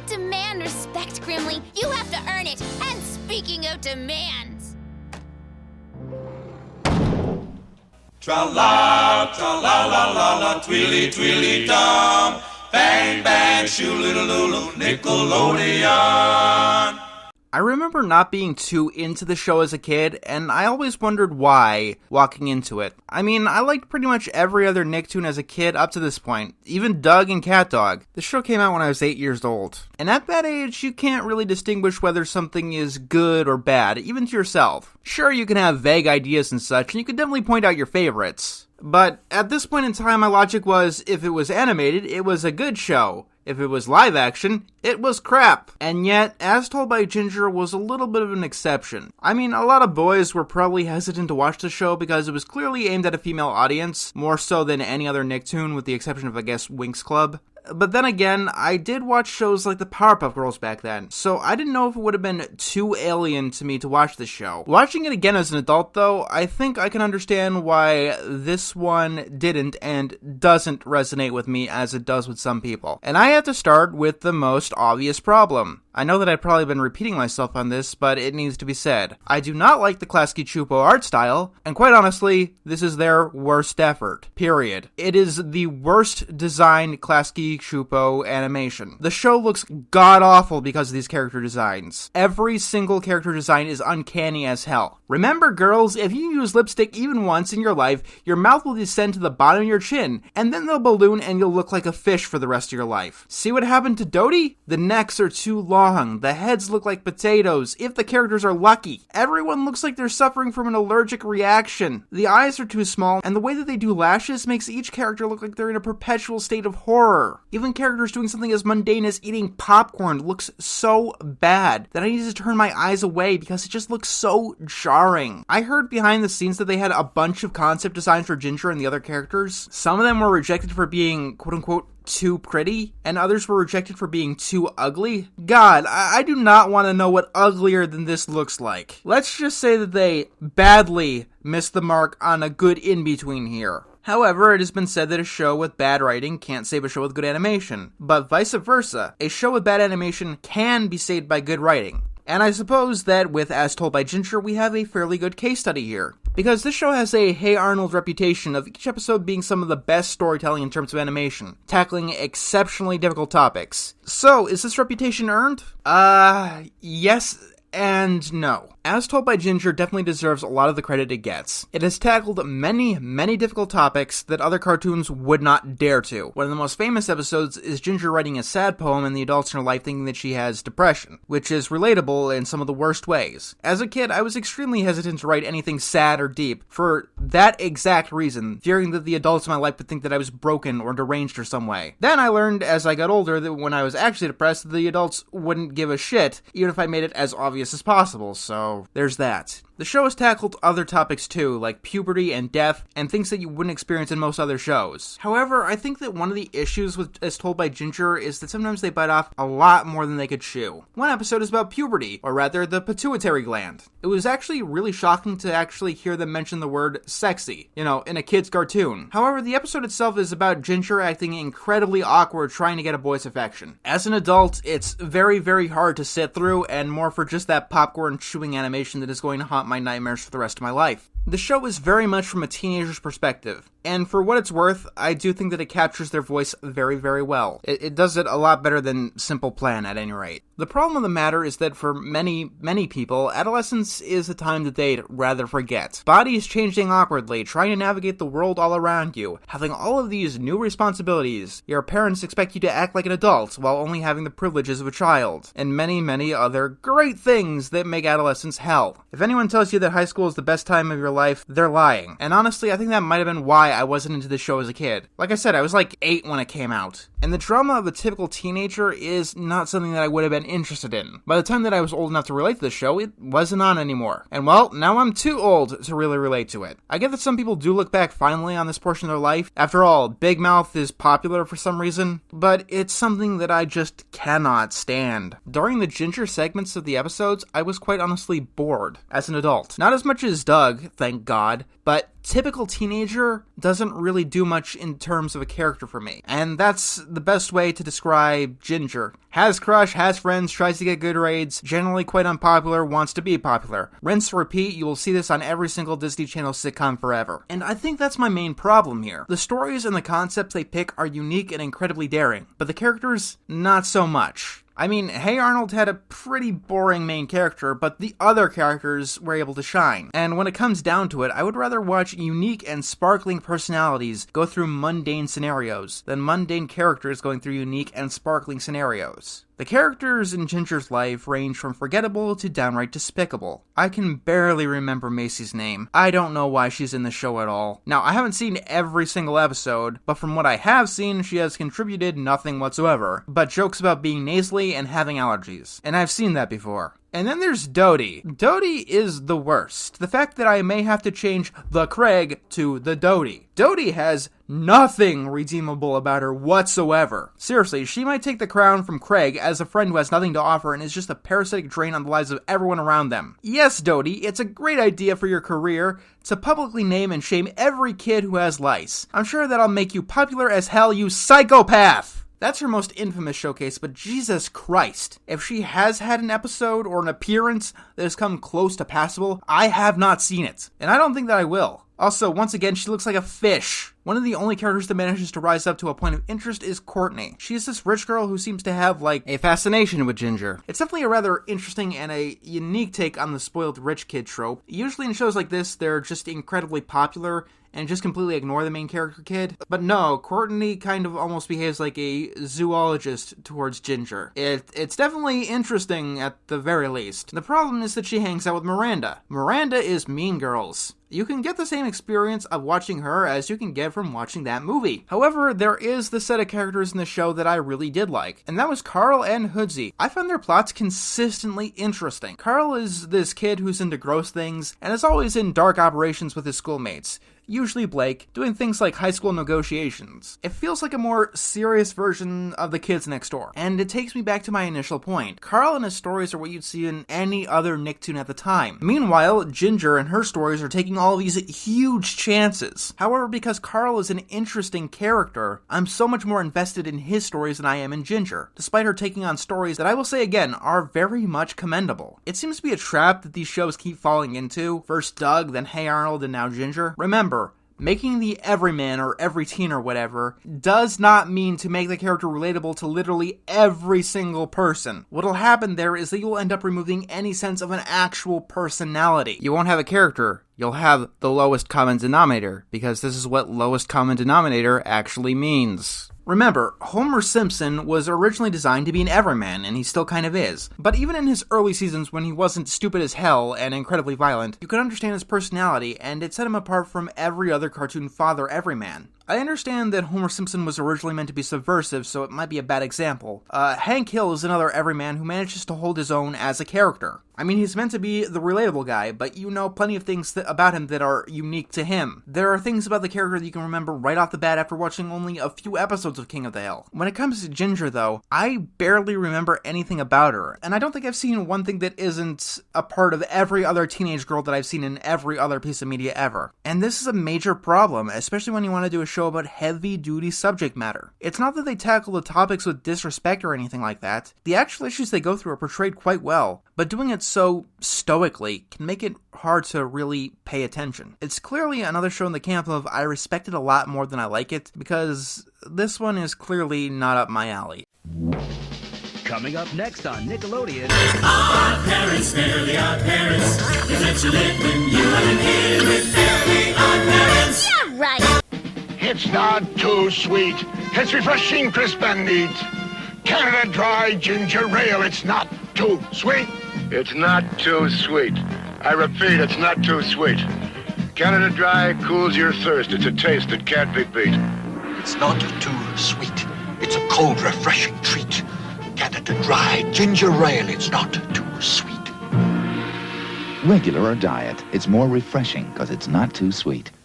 Demand respect, Grimly. You have to earn it. And speaking of demands... Tra-la, tra-la-la-la-la, twirly-twirly-dum. Bang, bang, shoo-little-lulu, Nickelodeon. I remember not being too into the show as a kid, and I always wondered why walking into it. I mean, I liked pretty much every other Nicktoon as a kid up to this point, even Doug and Cat Dog. The show came out when I was 8 years old, and at that age, you can't really distinguish whether something is good or bad, even to yourself. Sure, you can have vague ideas and such, and you can definitely point out your favorites. But at this point in time, my logic was, if it was animated, it was a good show. If it was live action, it was crap. And yet, As Told by Ginger was a little bit of an exception. I mean, a lot of boys were probably hesitant to watch the show because it was clearly aimed at a female audience, more so than any other Nicktoon, with the exception of, I guess, Winx Club. But then again, I did watch shows like the Powerpuff Girls back then, so I didn't know if it would have been too alien to me to watch this show. Watching it again as an adult, though, I think I can understand why this one didn't and doesn't resonate with me as it does with some people. And I have to start with the most obvious problem. I know that I've probably been repeating myself on this, but it needs to be said. I do not like the Klasky Csupo art style, and quite honestly, this is their worst effort. Period. It is the worst designed Klasky Csupo animation. The show looks god-awful because of these character designs. Every single character design is uncanny as hell. Remember, girls, if you use lipstick even once in your life, your mouth will descend to the bottom of your chin, and then they'll balloon and you'll look like a fish for the rest of your life. See what happened to Dodie? The necks are too long. The heads look like potatoes, if the characters are lucky. Everyone looks like they're suffering from an allergic reaction. The eyes are too small, and the way that they do lashes makes each character look like they're in a perpetual state of horror. Even characters doing something as mundane as eating popcorn looks so bad that I need to turn my eyes away because it just looks so jarring. I heard behind the scenes that they had a bunch of concept designs for Ginger and the other characters. Some of them were rejected for being quote-unquote too pretty, and others were rejected for being too ugly. God, I do not want to know what uglier than this looks like. Let's just say that they badly missed the mark on a good in-between here. However, it has been said that a show with bad writing can't save a show with good animation, but vice versa, a show with bad animation can be saved by good writing. And I suppose that with As Told by Ginger, we have a fairly good case study here. Because this show has a Hey Arnold reputation of each episode being some of the best storytelling in terms of animation, tackling exceptionally difficult topics. So, is this reputation earned? Yes and no. As Told by Ginger definitely deserves a lot of the credit it gets. It has tackled many, many difficult topics that other cartoons would not dare to. One of the most famous episodes is Ginger writing a sad poem and the adults in her life thinking that she has depression, which is relatable in some of the worst ways. As a kid, I was extremely hesitant to write anything sad or deep for that exact reason, fearing that the adults in my life would think that I was broken or deranged or some way. Then I learned as I got older that when I was actually depressed, the adults wouldn't give a shit, even if I made it as obvious as possible, so there's that. The show has tackled other topics too, like puberty and death, and things that you wouldn't experience in most other shows. However, I think that one of the issues with As Told by Ginger is that sometimes they bite off a lot more than they could chew. One episode is about puberty, or rather the pituitary gland. It was actually really shocking to actually hear them mention the word sexy, in a kid's cartoon. However, the episode itself is about Ginger acting incredibly awkward trying to get a boy's affection. As an adult, it's very, very hard to sit through, and more for just that popcorn chewing animation that is going to haunt my nightmares for the rest of my life. The show is very much from a teenager's perspective, and for what it's worth, I do think that it captures their voice very, very well. It does it a lot better than Simple Plan, at any rate. The problem of the matter is that for many, many people, adolescence is a time that they'd rather forget. Bodies changing awkwardly, trying to navigate the world all around you, having all of these new responsibilities. Your parents expect you to act like an adult while only having the privileges of a child, and many, many other great things that make adolescence hell. If anyone tells you that high school is the best time of your life, they're lying. And honestly, I think that might have been why I wasn't into the show as a kid. Like I said, I was like 8 when it came out. And the drama of a typical teenager is not something that I would have been interested in. By the time that I was old enough to relate to the show, it wasn't on anymore. And well, now I'm too old to really relate to it. I get that some people do look back fondly on this portion of their life. After all, Big Mouth is popular for some reason, but it's something that I just cannot stand. During the Ginger segments of the episodes, I was quite honestly bored as an adult. Not as much as Doug, thank God, but typical teenager doesn't really do much in terms of a character for me. And that's the best way to describe Ginger. Has crush, has friends, tries to get good grades, generally quite unpopular, wants to be popular. Rinse repeat, you will see this on every single Disney Channel sitcom forever. And I think that's my main problem here. The stories and the concepts they pick are unique and incredibly daring, but the characters, not so much. I mean, Hey Arnold had a pretty boring main character, but the other characters were able to shine. And when it comes down to it, I would rather watch unique and sparkling personalities go through mundane scenarios than mundane characters going through unique and sparkling scenarios. The characters in Ginger's life range from forgettable to downright despicable. I can barely remember Macy's name. I don't know why she's in the show at all. Now, I haven't seen every single episode, but from what I have seen, she has contributed nothing whatsoever, but jokes about being nasally and having allergies. And I've seen that before. And then there's Dodie. Dodie is the worst. The fact that I may have to change the Craig to the Dodie. Dodie has nothing redeemable about her whatsoever. Seriously, she might take the crown from Craig as a friend who has nothing to offer and is just a parasitic drain on the lives of everyone around them. Yes, Dodie, it's a great idea for your career to publicly name and shame every kid who has lice. I'm sure that'll make you popular as hell, you psychopath! That's her most infamous showcase, but Jesus Christ, if she has had an episode or an appearance that has come close to passable, I have not seen it. And I don't think that I will. Also, once again, she looks like a fish. One of the only characters that manages to rise up to a point of interest is Courtney. She's this rich girl who seems to have, a fascination with Ginger. It's definitely a rather interesting and a unique take on the spoiled rich kid trope. Usually in shows like this, they're just incredibly popular and just completely ignore the main character kid. But no, Courtney kind of almost behaves like a zoologist towards Ginger. It's definitely interesting at the very least. The problem is that she hangs out with Miranda. Miranda is Mean Girls. You can get the same experience of watching her as you can get from watching that movie. However, there is the set of characters in the show that I really did like, and that was Carl and Hoodsy. I found their plots consistently interesting. Carl is this kid who's into gross things, and is always in dark operations with his schoolmates. Usually Blake, doing things like high school negotiations. It feels like a more serious version of the kids next door. And it takes me back to my initial point. Carl and his stories are what you'd see in any other Nicktoon at the time. Meanwhile, Ginger and her stories are taking all these huge chances. However, because Carl is an interesting character, I'm so much more invested in his stories than I am in Ginger, despite her taking on stories that I will say again are very much commendable. It seems to be a trap that these shows keep falling into. First Doug, then Hey Arnold, and now Ginger. Remember, making the everyman or every teen or whatever does not mean to make the character relatable to literally every single person. What'll happen there is that you'll end up removing any sense of an actual personality. You won't have a character. You'll have the lowest common denominator, because this is what lowest common denominator actually means. Remember, Homer Simpson was originally designed to be an everyman, and he still kind of is. But even in his early seasons when he wasn't stupid as hell and incredibly violent, you could understand his personality, and it set him apart from every other cartoon father everyman. I understand that Homer Simpson was originally meant to be subversive, so it might be a bad example. Hank Hill is another everyman who manages to hold his own as a character. I mean, he's meant to be the relatable guy, but you know plenty of things about him that are unique to him. There are things about the character that you can remember right off the bat after watching only a few episodes of King of the Hill. When it comes to Ginger, though, I barely remember anything about her, and I don't think I've seen one thing that isn't a part of every other teenage girl that I've seen in every other piece of media ever. And this is a major problem, especially when you want to do a show about heavy-duty subject matter. It's not that they tackle the topics with disrespect or anything like that. The actual issues they go through are portrayed quite well, but doing it so stoically can make it hard to really pay attention. It's clearly another show in the camp of I respect it a lot more than I like it, because this one is clearly not up my alley. Coming up next on Nickelodeon. Odd parents, fairly odd parents. You bet you live when you haven't hid with fairly odd parents. Yeah, right. It's not too sweet. It's refreshing, crisp and neat. Canada Dry Ginger Ale. It's not too sweet. It's not too sweet. I repeat, it's not too sweet. Canada Dry cools your thirst. It's a taste that can't be beat. It's not too sweet. It's a cold, refreshing treat. Canada Dry Ginger Ale. It's not too sweet. Regular or diet, it's more refreshing because it's not too sweet.